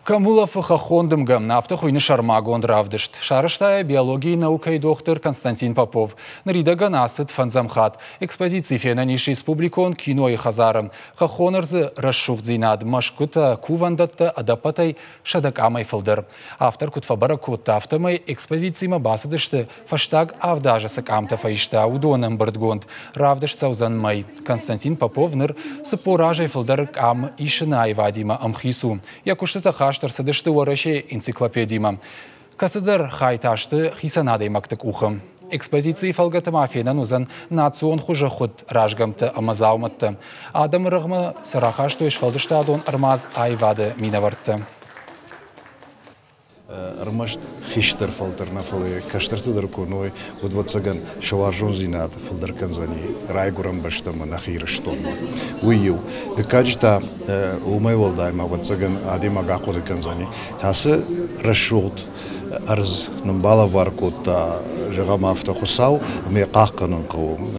Камулов хахондымга автохуйны шармагон равдышт. Шарыштая биологии наукой доктор Константин Попов. Наридага насыт фанзамхат. Экспозиции фенаниш республикон кино и хазарам. Хахонырзы расшухдзинад машкута кувандатта адапатай шадакамай фылдыр. Автор кутфабара куттафтамай экспозиции мабасадышты фаштаг авдажасак амтафаишта удоным бырдгонд. Равдыш саузанмай. Константин Попов ныр сапоражай фылдыр ам ишина ивадима амхису. Якуштата садышты уараше энциклопедима. Касыдыр хайташты хисанадой мактык ухым. Экспозиции фалгатыма фенан узан национ хуже худ ражгамты амазауматты. Адам рыгмы сарахашты эшфалдышты адон армаз айвады минавартты. Рмашт хиштер фалтерна фалы каштырты дыркуной удвадцаган шаваржон зинат фалдер канзани райгурам баштама нахирштон уйю декажта умай волдайма вадцаган адима гакуды канзани хасы расшут арз нумбала варкута жагама автохусау ме қаққанын қауым